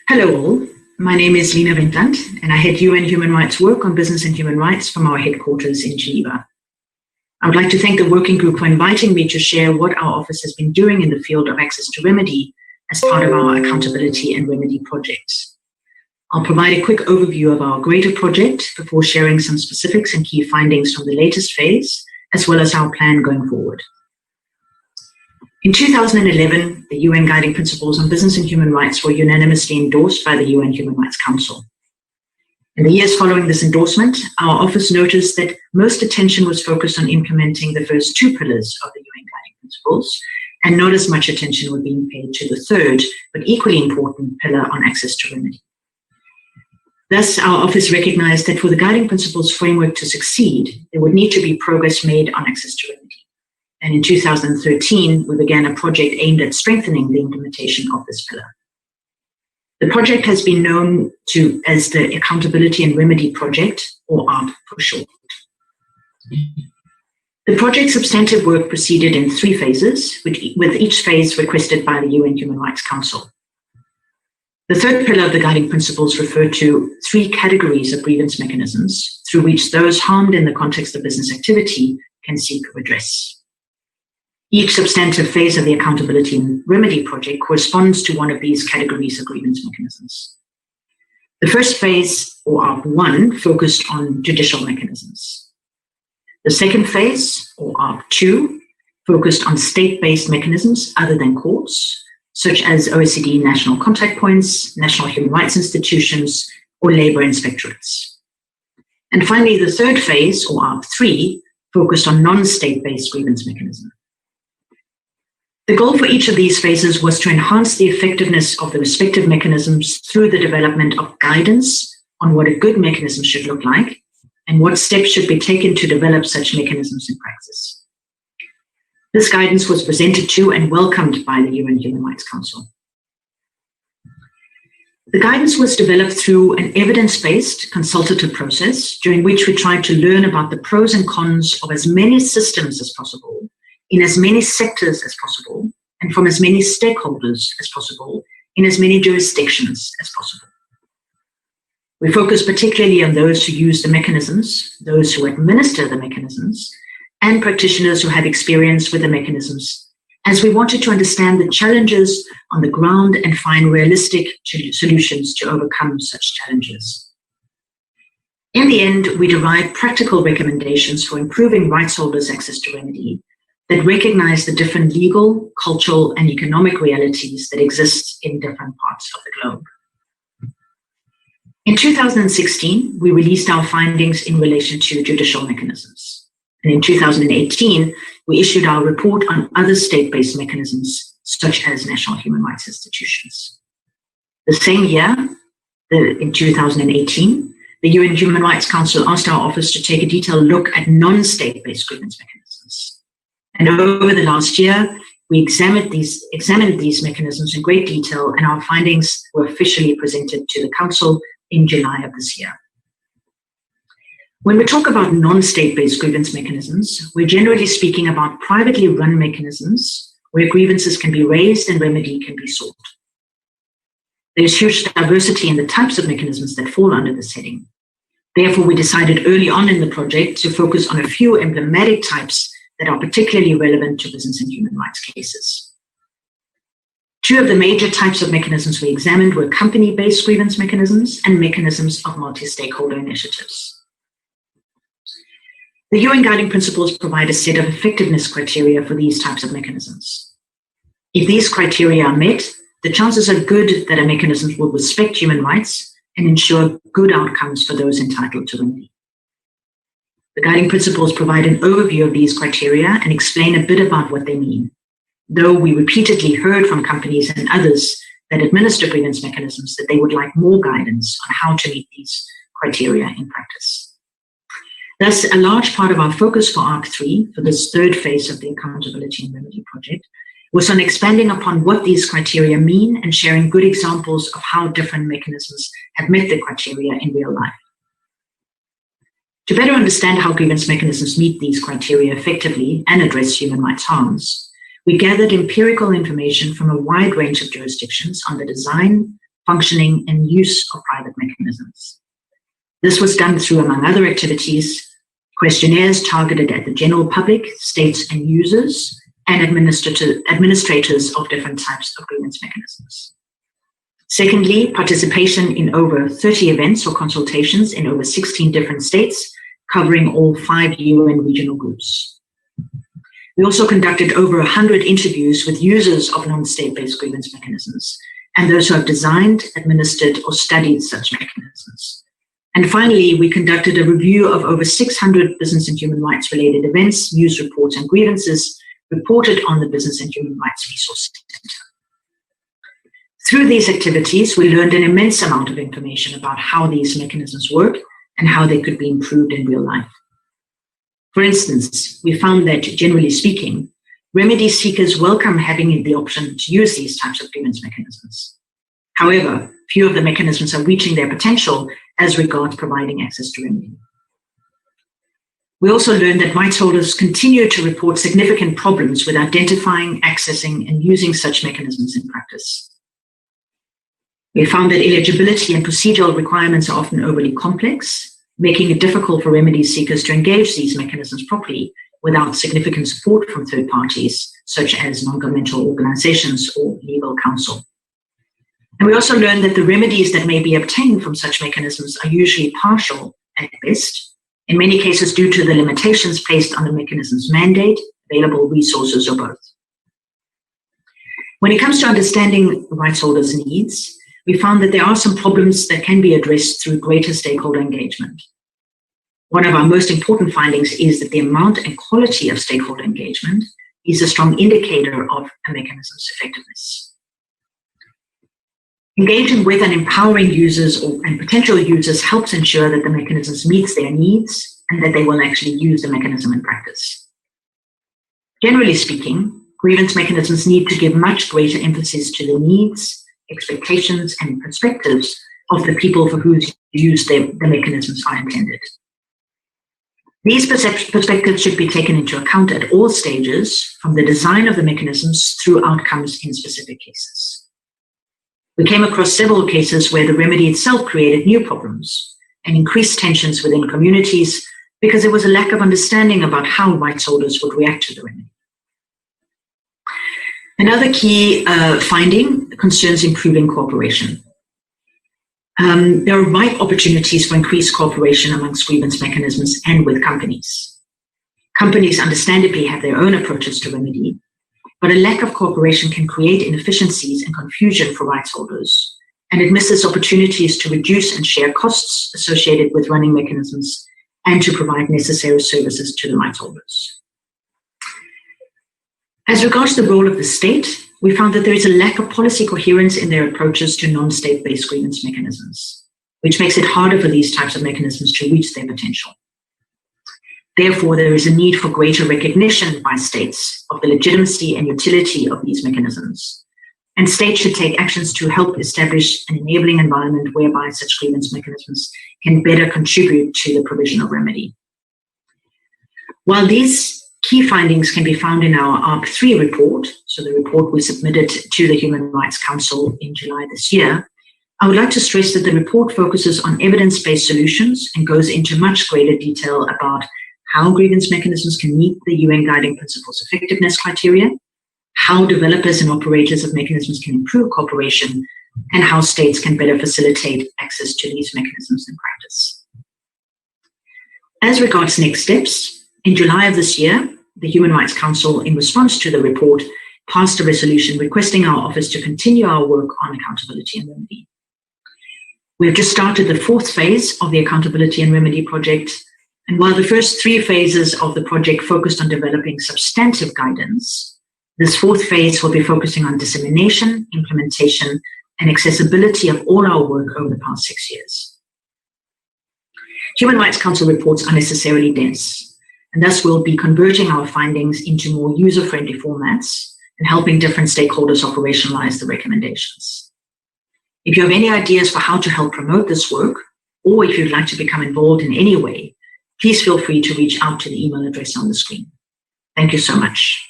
Hello all, my name is Lena Windland and I head UN Human Rights work on business and human rights from our headquarters in Geneva. I would like to thank the working group for inviting me to share what our office has been doing in the field of access to remedy as part of our accountability and remedy projects. I'll provide a quick overview of our greater project before sharing some specifics and key findings from the latest phase, as well as our plan going forward. In 2011, the UN Guiding Principles on Business and Human Rights were unanimously endorsed by the UN Human Rights Council. In the years following this endorsement, our office noticed that most attention was focused on implementing the first two pillars of the UN Guiding Principles, and not as much attention was being paid to the third, but equally important pillar on access to remedy. Thus, our office recognized that for the Guiding Principles framework to succeed, there would need to be progress made on access to remedy. And in 2013, we began a project aimed at strengthening the implementation of this pillar. The project has been known as the Accountability and Remedy Project, or ARP for short. The project's substantive work proceeded in 3 phases, with each phase requested by the UN Human Rights Council. The third pillar of the Guiding Principles referred to 3 categories of grievance mechanisms through which those harmed in the context of business activity can seek redress. Each substantive phase of the Accountability and Remedy Project corresponds to one of these categories of grievance mechanisms. The first phase, or ARP1, focused on judicial mechanisms. The second phase, or ARP2, focused on state-based mechanisms other than courts, such as OECD national contact points, national human rights institutions, or labor inspectorates. And finally, the third phase, or ARP3, focused on non-state-based grievance mechanisms. The goal for each of these phases was to enhance the effectiveness of the respective mechanisms through the development of guidance on what a good mechanism should look like and what steps should be taken to develop such mechanisms in practice. This guidance was presented to and welcomed by the UN Human Rights Council. The guidance was developed through an evidence-based consultative process during which we tried to learn about the pros and cons of as many systems as possible, in as many sectors as possible, and from as many stakeholders as possible, in as many jurisdictions as possible. We focus particularly on those who use the mechanisms, those who administer the mechanisms, and practitioners who have experience with the mechanisms, as we wanted to understand the challenges on the ground and find realistic solutions to overcome such challenges. In the end, we derived practical recommendations for improving rights holders' access to remedy that recognize the different legal, cultural, and economic realities that exist in different parts of the globe. In 2016, we released our findings in relation to judicial mechanisms. And in 2018, we issued our report on other state-based mechanisms, such as national human rights institutions. The same year, in 2018, the UN Human Rights Council asked our office to take a detailed look at non-state-based grievance mechanisms. And over the last year, we examined these mechanisms in great detail, and our findings were officially presented to the Council in July of this year. When we talk about non-state-based grievance mechanisms, we're generally speaking about privately run mechanisms where grievances can be raised and remedy can be sought. There's huge diversity in the types of mechanisms that fall under this heading. Therefore, we decided early on in the project to focus on a few emblematic types that are particularly relevant to business and human rights cases. 2 of the major types of mechanisms we examined were company-based grievance mechanisms and mechanisms of multi-stakeholder initiatives. The UN Guiding Principles provide a set of effectiveness criteria for these types of mechanisms. If these criteria are met, the chances are good that a mechanism will respect human rights and ensure good outcomes for those entitled to remedy. The Guiding Principles provide an overview of these criteria and explain a bit about what they mean, though we repeatedly heard from companies and others that administer grievance mechanisms that they would like more guidance on how to meet these criteria in practice. Thus, a large part of our focus for ARC3, for this third phase of the Accountability and Remedy Project, was on expanding upon what these criteria mean and sharing good examples of how different mechanisms have met the criteria in real life. To better understand how grievance mechanisms meet these criteria effectively and address human rights harms, we gathered empirical information from a wide range of jurisdictions on the design, functioning, and use of private mechanisms. This was done through, among other activities, questionnaires targeted at the general public, states and users, and administrators of different types of grievance mechanisms. Secondly, participation in over 30 events or consultations in over 16 different states, covering all 5 UN regional groups. We also conducted over 100 interviews with users of non-state-based grievance mechanisms and those who have designed, administered, or studied such mechanisms. And finally, we conducted a review of over 600 business and human rights related events, news reports, and grievances reported on the Business and Human Rights Resource Center. Through these activities, we learned an immense amount of information about how these mechanisms work and how they could be improved in real life. For instance, we found that, generally speaking, remedy seekers welcome having the option to use these types of grievance mechanisms. However, few of the mechanisms are reaching their potential as regards providing access to remedy. We also learned that rights holders continue to report significant problems with identifying, accessing, and using such mechanisms in practice. We found that eligibility and procedural requirements are often overly complex, making it difficult for remedy seekers to engage these mechanisms properly without significant support from third parties, such as non-governmental organizations or legal counsel. And we also learned that the remedies that may be obtained from such mechanisms are usually partial at best, in many cases due to the limitations placed on the mechanism's mandate, available resources, or both. When it comes to understanding rights holders' needs, we found that there are some problems that can be addressed through greater stakeholder engagement. One of our most important findings is that the amount and quality of stakeholder engagement is a strong indicator of a mechanism's effectiveness. Engaging with and empowering users and potential users helps ensure that the mechanism meets their needs and that they will actually use the mechanism in practice. Generally speaking, grievance mechanisms need to give much greater emphasis to the needs, expectations, and perspectives of the people for whose use the mechanisms are intended. These perspectives should be taken into account at all stages, from the design of the mechanisms through outcomes in specific cases. We came across several cases where the remedy itself created new problems and increased tensions within communities because there was a lack of understanding about how rights holders would react to the remedy. Another key finding concerns improving cooperation. There are ripe opportunities for increased cooperation amongst grievance mechanisms and with companies. Companies understandably have their own approaches to remedy, but a lack of cooperation can create inefficiencies and confusion for rights holders, and it misses opportunities to reduce and share costs associated with running mechanisms and to provide necessary services to the rights holders. As regards the role of the state, we found that there is a lack of policy coherence in their approaches to non-state-based grievance mechanisms, which makes it harder for these types of mechanisms to reach their potential. Therefore, there is a need for greater recognition by states of the legitimacy and utility of these mechanisms, and states should take actions to help establish an enabling environment whereby such grievance mechanisms can better contribute to the provision of remedy. While these key findings can be found in our ARC3 report, so the report we submitted to the Human Rights Council in July this year, I would like to stress that the report focuses on evidence-based solutions and goes into much greater detail about how grievance mechanisms can meet the UN Guiding Principles effectiveness criteria, how developers and operators of mechanisms can improve cooperation, and how states can better facilitate access to these mechanisms in practice. As regards next steps, in July of this year, the Human Rights Council, in response to the report, passed a resolution requesting our office to continue our work on accountability and remedy. We have just started the 4th phase of the Accountability and Remedy project, and while the first 3 phases of the project focused on developing substantive guidance, this 4th phase will be focusing on dissemination, implementation, and accessibility of all our work over the past 6 years. Human Rights Council reports are necessarily dense, and thus we'll be converting our findings into more user-friendly formats and helping different stakeholders operationalize the recommendations. If you have any ideas for how to help promote this work, or if you'd like to become involved in any way, please feel free to reach out to the email address on the screen. Thank you so much.